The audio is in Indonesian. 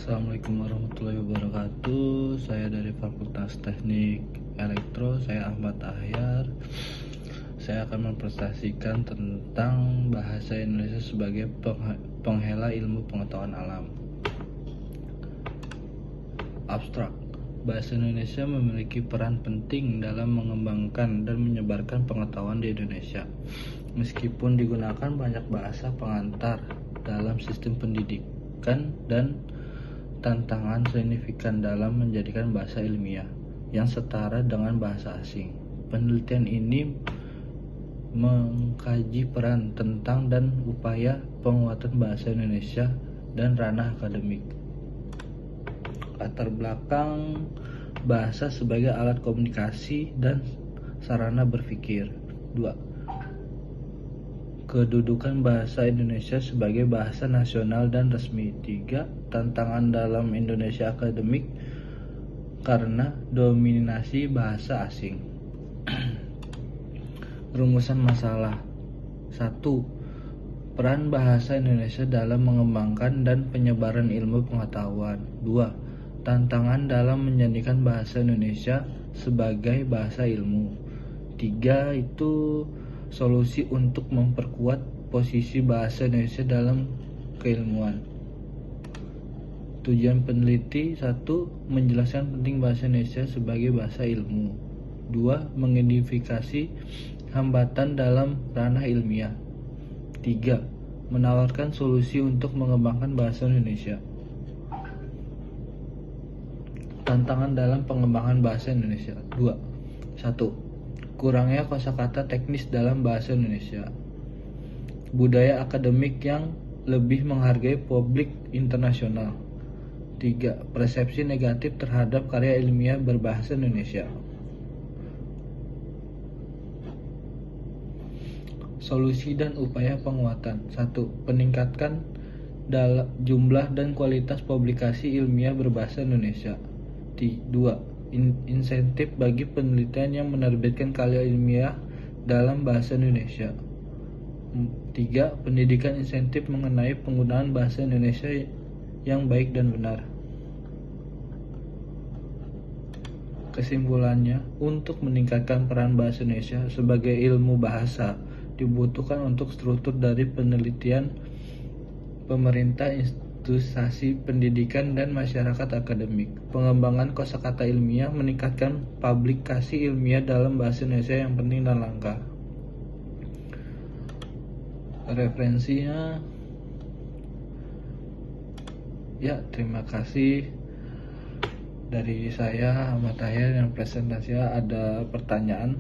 Assalamualaikum warahmatullahi wabarakatuh. Saya dari Fakultas Teknik Elektro, saya Ahmad Ahyar. Saya akan mempresentasikan tentang bahasa Indonesia sebagai penghela ilmu pengetahuan alam. Abstrak. Bahasa Indonesia memiliki peran penting dalam mengembangkan dan menyebarkan pengetahuan di Indonesia. Meskipun digunakan banyak bahasa pengantar dalam sistem pendidikan dan tantangan signifikan dalam menjadikan bahasa ilmiah yang setara dengan bahasa asing. Penelitian ini mengkaji peran tentang dan upaya penguatan bahasa Indonesia dan ranah akademik. Latar belakang bahasa sebagai alat komunikasi dan sarana berpikir. 2. Kedudukan bahasa Indonesia sebagai bahasa nasional dan resmi. 3. Tantangan dalam Indonesia akademik karena dominasi bahasa asing. Rumusan masalah. 1. Peran bahasa Indonesia dalam mengembangkan dan penyebaran ilmu pengetahuan. 2. Tantangan dalam menjadikan bahasa Indonesia sebagai bahasa ilmu. 3. Itu solusi untuk memperkuat posisi bahasa Indonesia dalam keilmuan. Tujuan peneliti. 1. Menjelaskan penting bahasa Indonesia sebagai bahasa ilmu. 2. Mengidentifikasi hambatan dalam ranah ilmiah. 3. Menawarkan solusi untuk mengembangkan bahasa Indonesia. Tantangan dalam pengembangan bahasa Indonesia. 2. 1. Kurangnya kosakata teknis dalam bahasa Indonesia. Budaya akademik yang lebih menghargai publik internasional. 3. Persepsi negatif terhadap karya ilmiah berbahasa Indonesia. Solusi dan upaya penguatan. 1. Peningkatkan jumlah dan kualitas publikasi ilmiah berbahasa Indonesia. 2. Insentif bagi penelitian yang menerbitkan karya ilmiah dalam bahasa Indonesia. 3. Pendidikan insentif mengenai penggunaan bahasa Indonesia yang baik dan benar. Kesimpulannya, untuk meningkatkan peran bahasa Indonesia sebagai ilmu bahasa dibutuhkan untuk struktur dari penelitian, pemerintah, institusi pendidikan, dan masyarakat akademik. Pengembangan kosakata ilmiah, meningkatkan publikasi ilmiah dalam bahasa Indonesia yang penting dan langka. Referensinya, ya, terima kasih dari saya Ahmad Ahyar yang presentasinya. Ada pertanyaan?